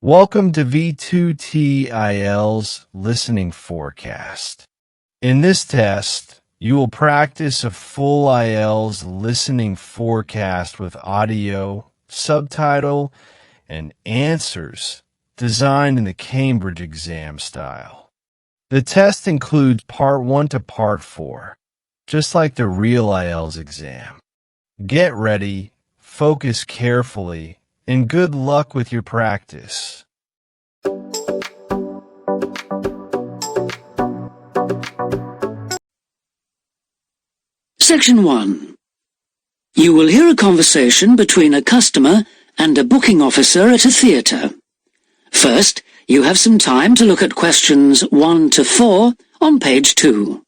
Welcome to V2T IELTS Listening Forecast. In this test, you will practice a full IELTS listening forecast with audio, subtitle, and answers designed in the Cambridge exam style. The test includes Part 1 to Part 4, just like the real IELTS exam. Get ready, focus carefully, and good luck with your practice. Section 1. You will hear a conversation between a customer and a booking officer at a theatre. First, you have some time to look at questions 1 to 4 on page 2.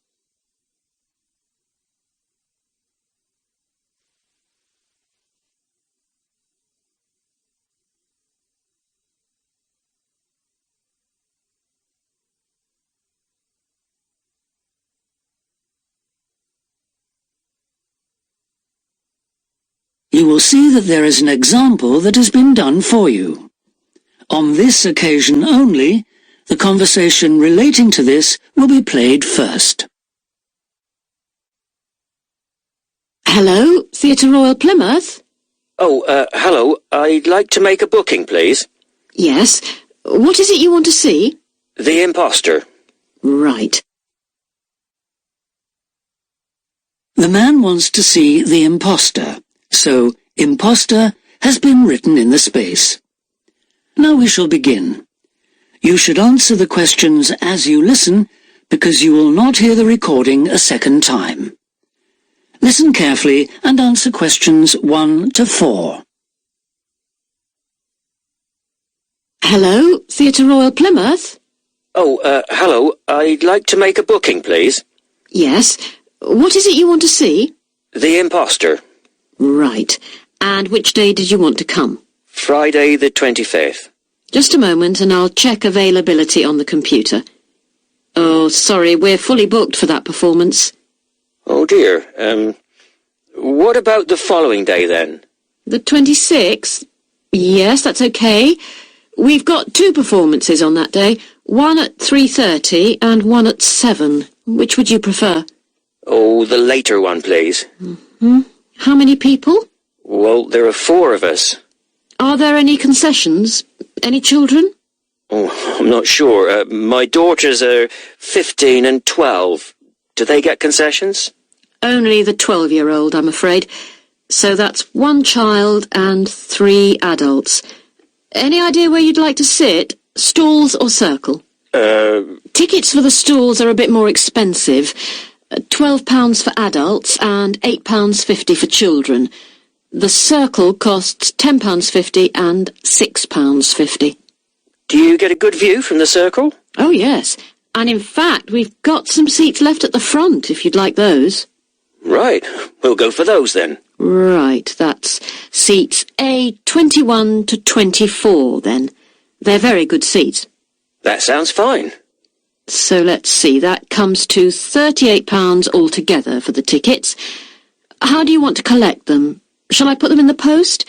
You will see that there is an example that has been done for you. On this occasion only, the conversation relating to this will be played first. Hello, Theatre Royal Plymouth? Hello. I'd like to make a booking, please. Yes. What is it you want to see? The Imposter. Right. The man wants to see the imposter, so imposter has been written in the space. Now we shall begin. You should answer the questions as you listen, because you will not hear the recording a second time. Listen carefully and answer questions 1 to 4. Hello, Theatre Royal Plymouth? Hello. I'd like to make a booking, please. Yes. What is it you want to see? The Imposter. Right. And which day did you want to come? Friday the 25th. Just a moment and I'll check availability on the computer. Oh, sorry, we're fully booked for that performance. Oh dear. What about the following day then? The 26th? Yes, that's okay. We've got 2 performances on that day, one at 3:30 and one at 7. Which would you prefer? Oh, the later one, please. How many people? Well, there are 4 of us. Are there any concessions? Any children? Oh, I'm not sure. My daughters are 15 and 12. Do they get concessions? Only the 12-year-old, I'm afraid. So that's 1 child and 3 adults. Any idea where you'd like to sit? Stalls or circle? Tickets for the stalls are a bit more expensive. £12 for adults and £8.50 for children. The circle costs £10.50 and £6.50. Do you get a good view from the circle? Oh, yes. And in fact, we've got some seats left at the front, if you'd like those. Right. We'll go for those then. Right, that's seats A21 to 24 then. They're very good seats. That sounds fine. So let's see, that comes to £38 altogether for the tickets. How do you want to collect them? Shall I put them in the post?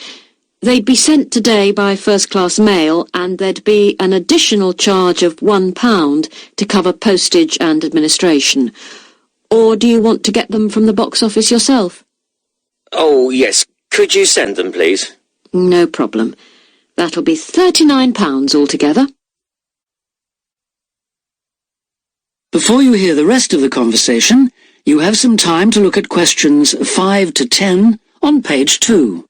They'd be sent today by first-class mail, and there'd be an additional charge of £1 to cover postage and administration. Or do you want to get them from the box office yourself? Oh, yes. Could you send them, please? No problem. That'll be £39 altogether. Before you hear the rest of the conversation, you have some time to look at questions 5 to 10 on page 2.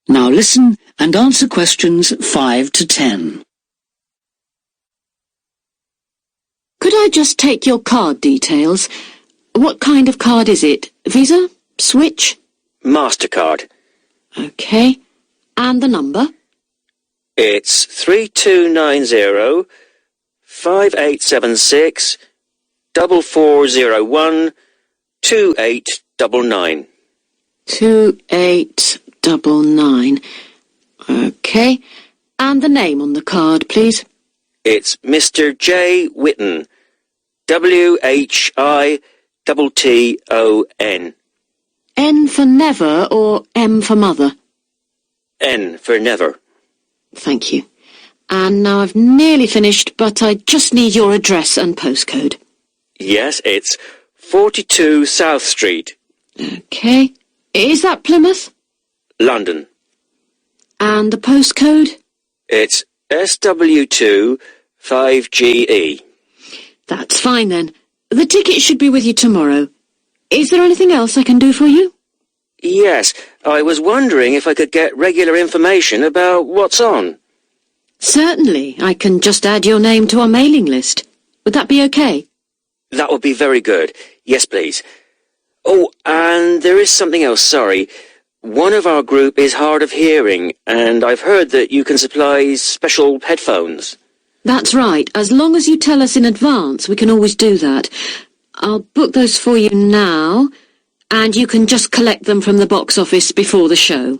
Now listen and answer questions 5 to 10. Could I just take your card details? What kind of card is it? Visa? Switch? MasterCard. Okay. And the number? It's 3290 5876 4401 2899. 2899. OK. And the name on the card, please. It's Mr. J. Whitton. WHITTON. N for never or M for mother? N for never. Thank you. And now I've nearly finished, but I just need your address and postcode. Yes, it's 42 South Street. OK. Is that Plymouth? London. And the postcode? It's SW2 5GE. That's fine then. The ticket should be with you tomorrow. Is there anything else I can do for you? Yes, I was wondering if I could get regular information about what's on. Certainly. I can just add your name to our mailing list. Would that be okay? That would be very good. Yes, please. Oh, and there is something else, sorry. One of our group is hard of hearing, and I've heard that you can supply special headphones. That's right. As long as you tell us in advance, we can always do that. I'll book those for you now, and you can just collect them from the box office before the show.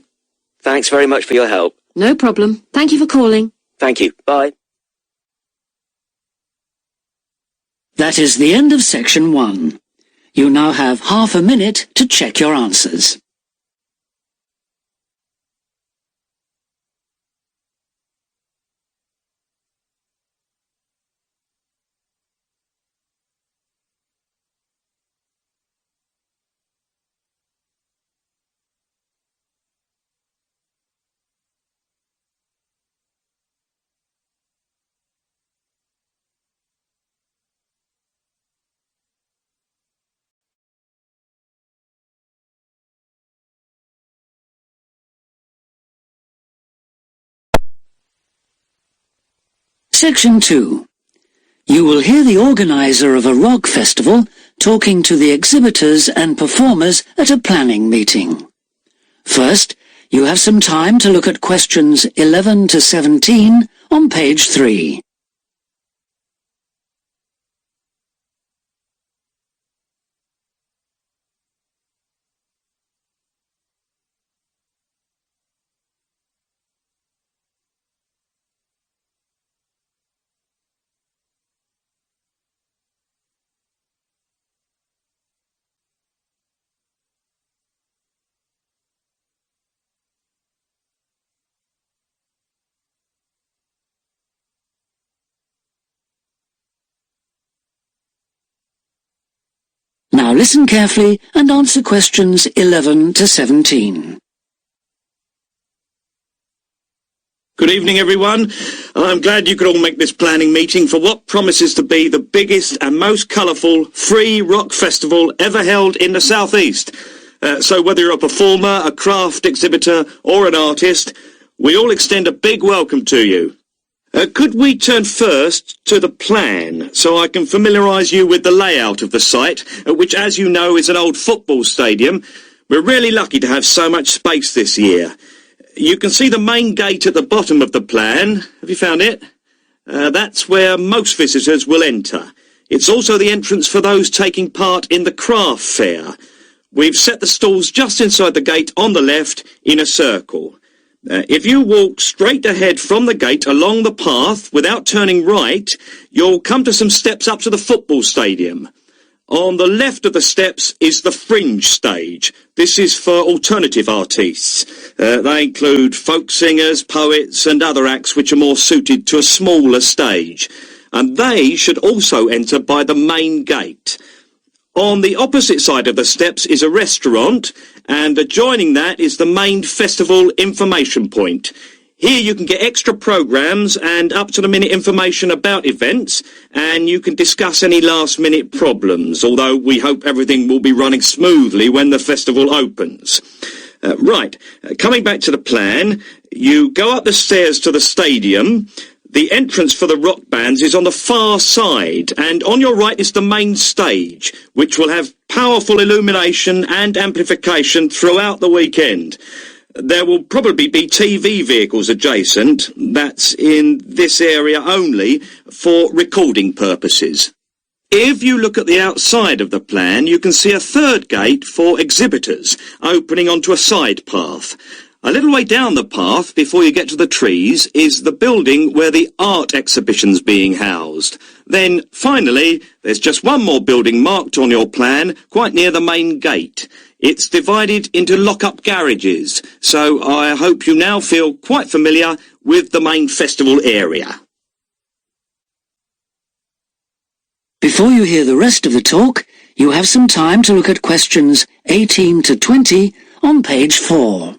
Thanks very much for your help. No problem. Thank you for calling. Thank you. Bye. That is the end of section 1. You now have half a minute to check your answers. Section 2. You will hear the organizer of a rock festival talking to the exhibitors and performers at a planning meeting. First, you have some time to look at questions 11 to 17 on page 3. Now listen carefully and answer questions 11 to 17. Good evening, everyone. I'm glad you could all make this planning meeting for what promises to be the biggest and most colourful free rock festival ever held in the South East. So whether you're a performer, a craft exhibitor or an artist, we all extend a big welcome to you. Could we turn first to the plan, so I can familiarise you with the layout of the site, which, as you know, is an old football stadium. We're really lucky to have so much space this year. You can see the main gate at the bottom of the plan. Have you found it? That's where most visitors will enter. It's also the entrance for those taking part in the craft fair. We've set the stalls just inside the gate on the left in a circle. If you walk straight ahead from the gate along the path without turning right, you'll come to some steps up to the football stadium. On the left of the steps is the fringe stage. This is for alternative artists. They include folk singers, poets and other acts which are more suited to a smaller stage. And they should also enter by the main gate. On the opposite side of the steps is a restaurant, and adjoining that is the main festival information point. Here you can get extra programmes and up-to-the-minute information about events, and you can discuss any last-minute problems, although we hope everything will be running smoothly when the festival opens. Coming back to the plan, you go up the stairs to the stadium. The entrance for the rock bands is on the far side, and on your right is the main stage, which will have powerful illumination and amplification throughout the weekend. There will probably be TV vehicles adjacent. That's in this area only for recording purposes. If you look at the outside of the plan, you can see a third gate for exhibitors, opening onto a side path. A little way down the path, before you get to the trees, is the building where the art exhibition's being housed. Then, finally, there's just one more building marked on your plan, quite near the main gate. It's divided into lock-up garages, so I hope you now feel quite familiar with the main festival area. Before you hear the rest of the talk, you have some time to look at questions 18 to 20 on page 4.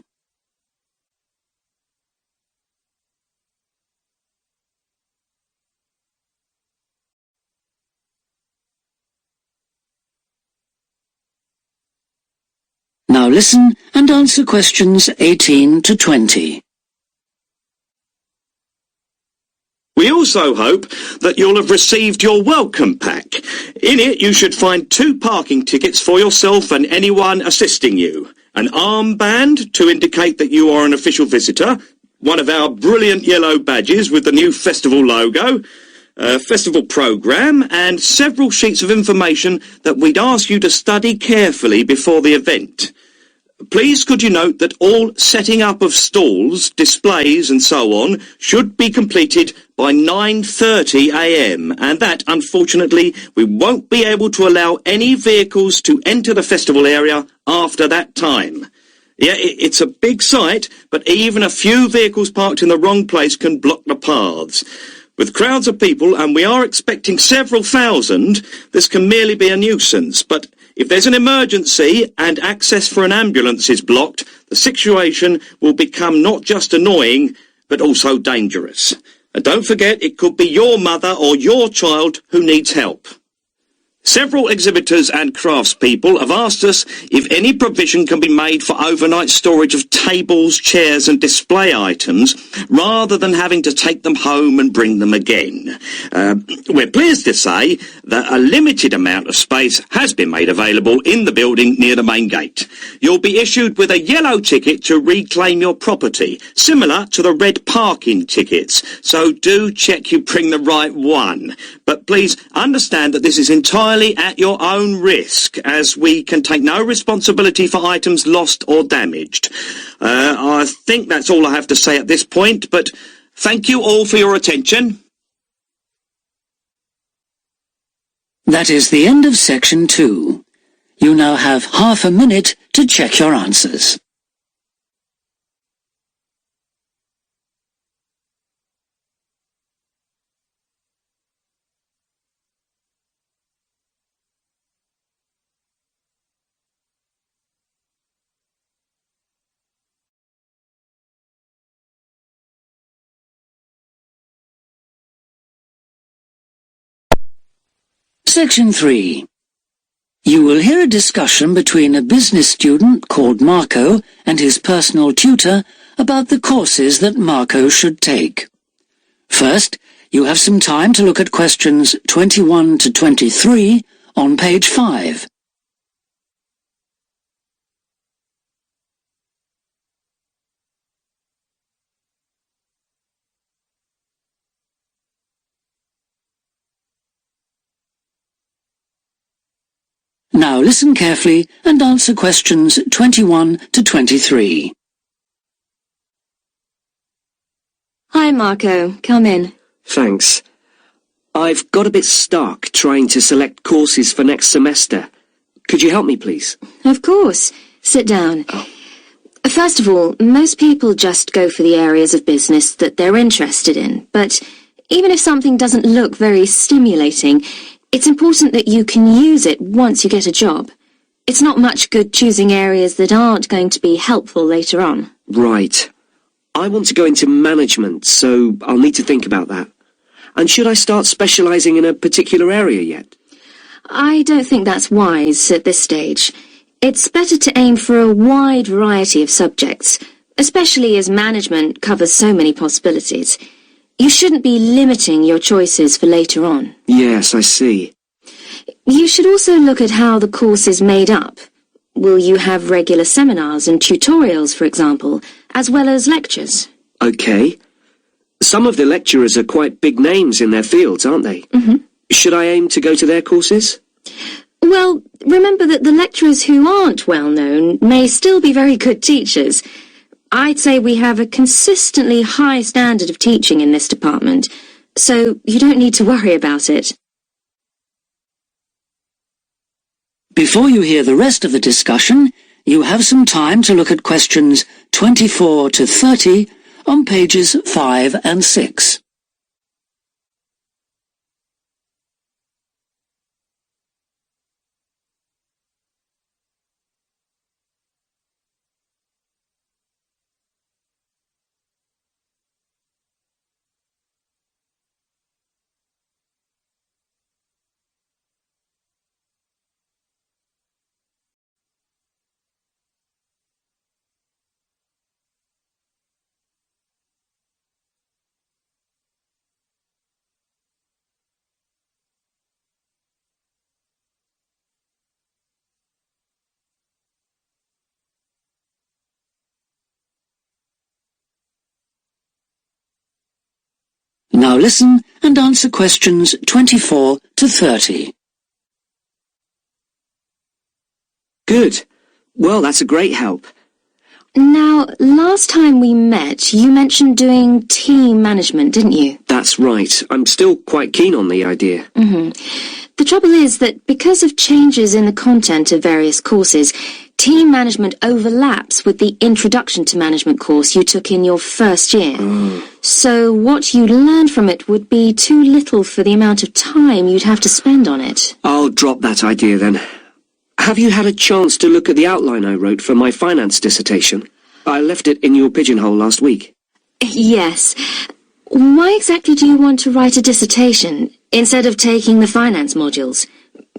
Now listen and answer questions 18 to 20. We also hope that you'll have received your welcome pack. In it you should find 2 parking tickets for yourself and anyone assisting you, an armband to indicate that you are an official visitor, one of our brilliant yellow badges with the new festival logo, a festival programme, and several sheets of information that we'd ask you to study carefully before the event. Please could you note that all setting up of stalls, displays and so on should be completed by 9:30 a.m. and that, unfortunately, we won't be able to allow any vehicles to enter the festival area after that time. Yeah, it's a big site, but even a few vehicles parked in the wrong place can block the paths. With crowds of people, and we are expecting several thousand, this can merely be a nuisance, but if there's an emergency and access for an ambulance is blocked, the situation will become not just annoying, but also dangerous. And don't forget, it could be your mother or your child who needs help. Several exhibitors and craftspeople have asked us if any provision can be made for overnight storage of tables, chairs and display items, rather than having to take them home and bring them again. We're pleased to say that a limited amount of space has been made available in the building near the main gate. You'll be issued with a yellow ticket to reclaim your property, similar to the red parking tickets, so do check you bring the right one. But please understand that this is entirely at your own risk, as we can take no responsibility for items lost or damaged. I think that's all I have to say at this point, but thank you all for your attention. That is the end of section 2. You now have half a minute to check your answers. Section 3. You will hear a discussion between a business student called Marco and his personal tutor about the courses that Marco should take. First, you have some time to look at questions 21 to 23 on page 5. Now listen carefully and answer questions 21 to 23. Hi, Marco. Come in. Thanks. I've got a bit stuck trying to select courses for next semester. Could you help me, please? Of course. Sit down. First of all, most people just go for the areas of business that they're interested in, but even if something doesn't look very stimulating, it's important that you can use it once you get a job. It's not much good choosing areas that aren't going to be helpful later on. Right. I want to go into management, so I'll need to think about that. And should I start specialising in a particular area yet? I don't think that's wise at this stage. It's better to aim for a wide variety of subjects, especially as management covers so many possibilities. You shouldn't be limiting your choices for later on. Yes, I see. You should also look at how the course is made up. Will you have regular seminars and tutorials, for example, as well as lectures? Okay. Some of the lecturers are quite big names in their fields, aren't they? Should I aim to go to their courses? Well, remember that the lecturers who aren't well known may still be very good teachers. I'd say we have a consistently high standard of teaching in this department, so you don't need to worry about it. Before you hear the rest of the discussion, you have some time to look at questions 24 to 30 on pages 5 and 6. Now listen and answer questions 24 to 30. Good. Well, that's a great help. Now, last time we met, you mentioned doing team management, didn't you? That's right. I'm still quite keen on the idea. The trouble is that because of changes in the content of various courses, team management overlaps with the Introduction to Management course you took in your first year. So what you learned from it would be too little for the amount of time you'd have to spend on it. I'll drop that idea then. Have you had a chance to look at the outline I wrote for my finance dissertation? I left it in your pigeonhole last week. Yes. Why exactly do you want to write a dissertation instead of taking the finance modules?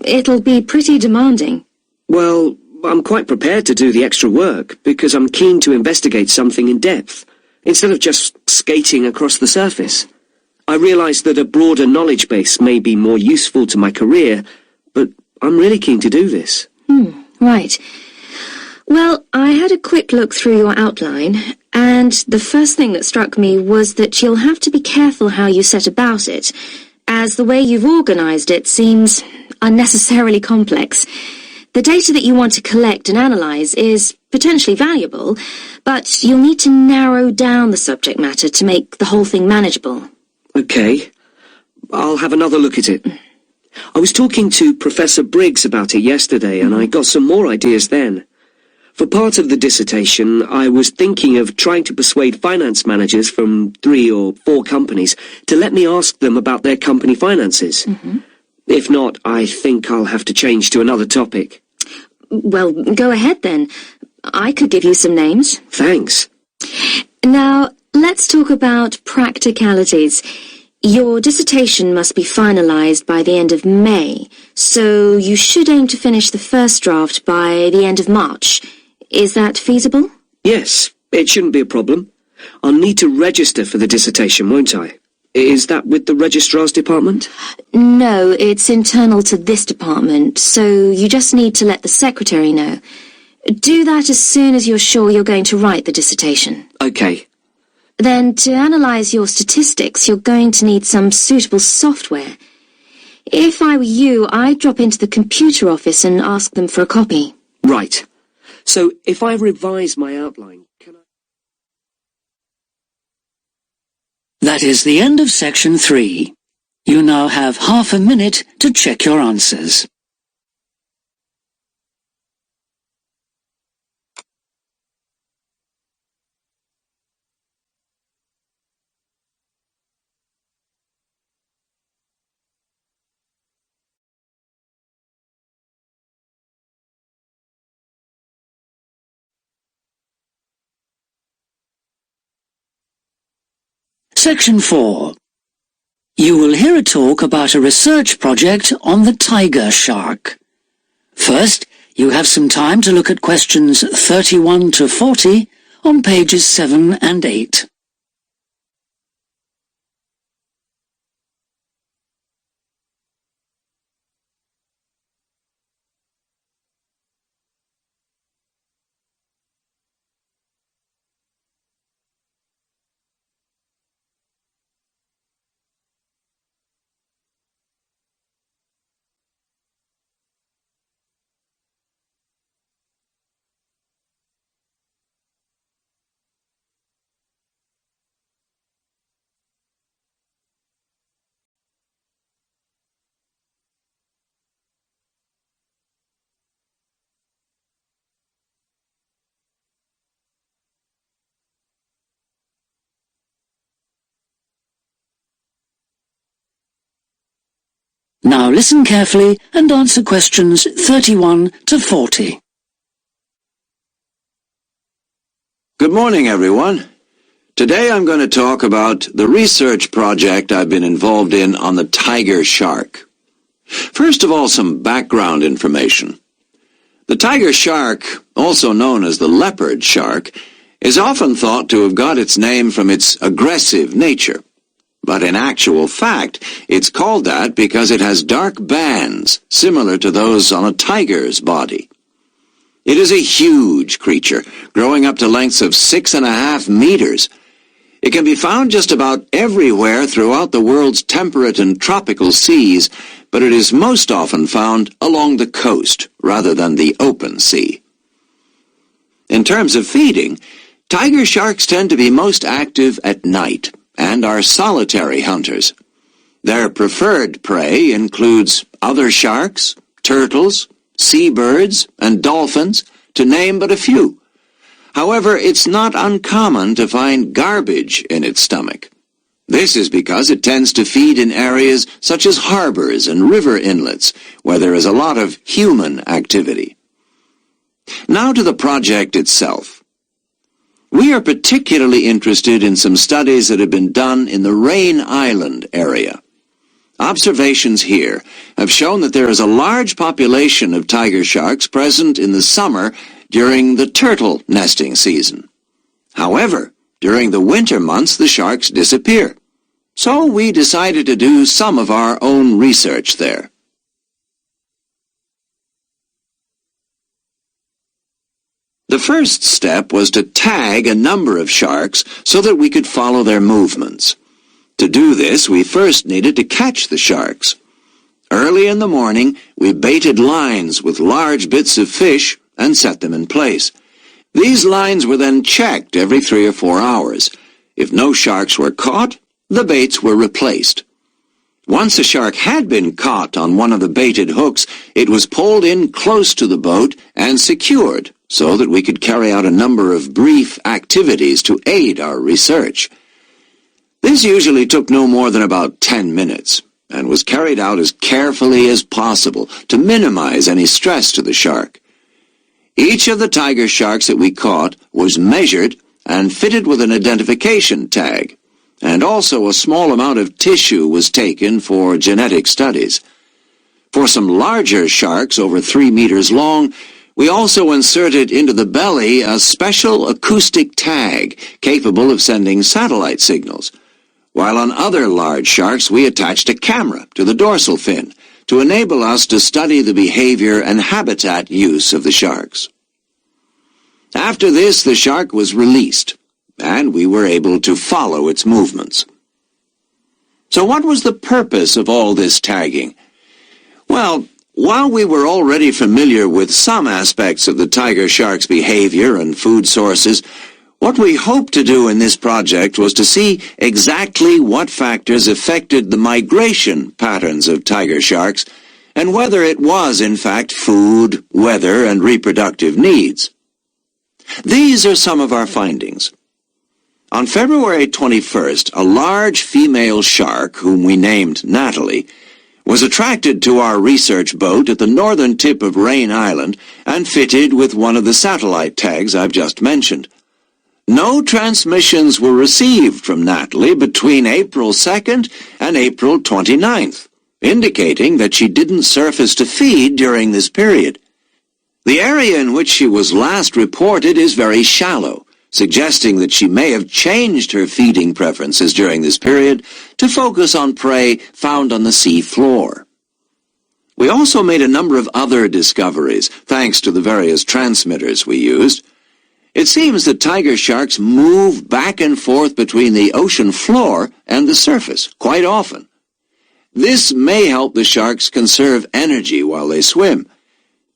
It'll be pretty demanding. Well, I'm quite prepared to do the extra work because I'm keen to investigate something in depth, instead of just skating across the surface. I realise that a broader knowledge base may be more useful to my career, but I'm really keen to do this. Right. Well, I had a quick look through your outline, and the first thing that struck me was that you'll have to be careful how you set about it, as the way you've organised it seems unnecessarily complex. The data that you want to collect and analyse is potentially valuable, but you'll need to narrow down the subject matter to make the whole thing manageable. Okay. I'll have another look at it. I was talking to Professor Briggs about it yesterday, and I got some more ideas then. For part of the dissertation, I was thinking of trying to persuade finance managers from 3 or 4 companies to let me ask them about their company finances. If not, I think I'll have to change to another topic. Well, go ahead then. I could give you some names. Thanks. Now, let's talk about practicalities. Your dissertation must be finalised by the end of May, so you should aim to finish the first draft by the end of March. Is that feasible? Yes, it shouldn't be a problem. I'll need to register for the dissertation, won't I? Is that with the registrar's department? No, it's internal to this department, so you just need to let the secretary know. Do that as soon as you're sure you're going to write the dissertation. Okay. Then, to analyse your statistics, you're going to need some suitable software. If I were you, I'd drop into the computer office and ask them for a copy. Right. So, if I revise my outline, can I... That is the end of section 3. You now have half a minute to check your answers. Section 4. You will hear a talk about a research project on the tiger shark. First, you have some time to look at questions 31 to 40 on pages 7 and 8. Now listen carefully and answer questions 31 to 40. Good morning, everyone. Today I'm going to talk about the research project I've been involved in on the tiger shark. First of all, some background information. The tiger shark, also known as the leopard shark, is often thought to have got its name from its aggressive nature. But in actual fact, it's called that because it has dark bands similar to those on a tiger's body. It is a huge creature, growing up to lengths of 6.5 meters. It can be found just about everywhere throughout the world's temperate and tropical seas, but it is most often found along the coast rather than the open sea. In terms of feeding, tiger sharks tend to be most active at night and are solitary hunters. Their preferred prey includes other sharks, turtles, seabirds, and dolphins, to name but a few. However, it's not uncommon to find garbage in its stomach. This is because it tends to feed in areas such as harbors and river inlets, where there is a lot of human activity. Now to the project itself. We are particularly interested in some studies that have been done in the Rain Island area. Observations here have shown that there is a large population of tiger sharks present in the summer during the turtle nesting season. However, during the winter months the sharks disappear. So we decided to do some of our own research there. The first step was to tag a number of sharks so that we could follow their movements. To do this, we first needed to catch the sharks. Early in the morning, we baited lines with large bits of fish and set them in place. These lines were then checked every 3 or 4 hours. If no sharks were caught, the baits were replaced. Once a shark had been caught on one of the baited hooks, it was pulled in close to the boat and secured so that we could carry out a number of brief activities to aid our research. This usually took no more than about 10 minutes and was carried out as carefully as possible to minimize any stress to the shark. Each of the tiger sharks that we caught was measured and fitted with an identification tag, and also a small amount of tissue was taken for genetic studies. For some larger sharks over 3 meters long, we also inserted into the belly a special acoustic tag capable of sending satellite signals, while on other large sharks we attached a camera to the dorsal fin to enable us to study the behavior and habitat use of the sharks. After this, the shark was released, and we were able to follow its movements. So what was the purpose of all this tagging? Well, while we were already familiar with some aspects of the tiger shark's behavior and food sources, what we hoped to do in this project was to see exactly what factors affected the migration patterns of tiger sharks and whether it was, in fact, food, weather, and reproductive needs. These are some of our findings. On February 21st, a large female shark, whom we named Natalie, was attracted to our research boat at the northern tip of Rain Island and fitted with one of the satellite tags I've just mentioned. No transmissions were received from Natalie between April 2nd and April 29th, indicating that she didn't surface to feed during this period. The area in which she was last reported is very shallow, suggesting that she may have changed her feeding preferences during this period to focus on prey found on the sea floor. We also made a number of other discoveries, thanks to the various transmitters we used. It seems that tiger sharks move back and forth between the ocean floor and the surface quite often. This may help the sharks conserve energy while they swim,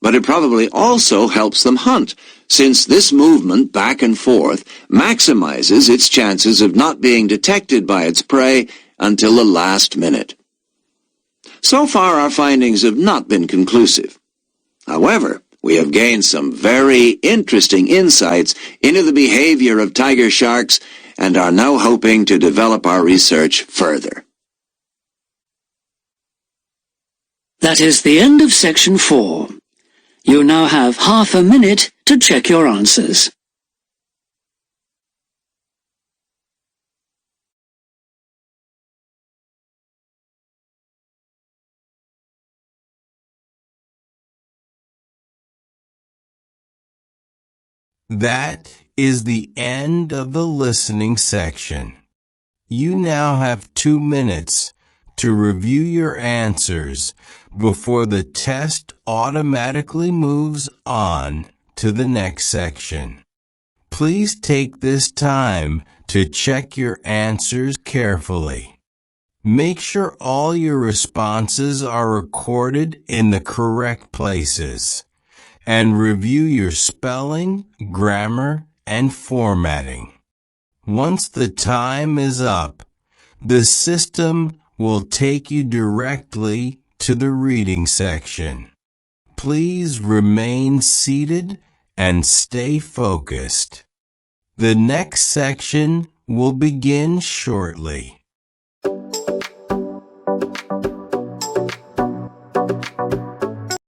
but it probably also helps them hunt, since this movement back and forth maximizes its chances of not being detected by its prey until the last minute. So far, our findings have not been conclusive. However, we have gained some very interesting insights into the behavior of tiger sharks and are now hoping to develop our research further. That is the end of section 4. You now have half a minute to check your answers. That is the end of the listening section. You now have 2 minutes to review your answers before the test automatically moves on to the next section. Please take this time to check your answers carefully. Make sure all your responses are recorded in the correct places, and review your spelling, grammar, and formatting. Once the time is up, the system will take you directly to the reading section. Please remain seated and stay focused. The next section will begin shortly.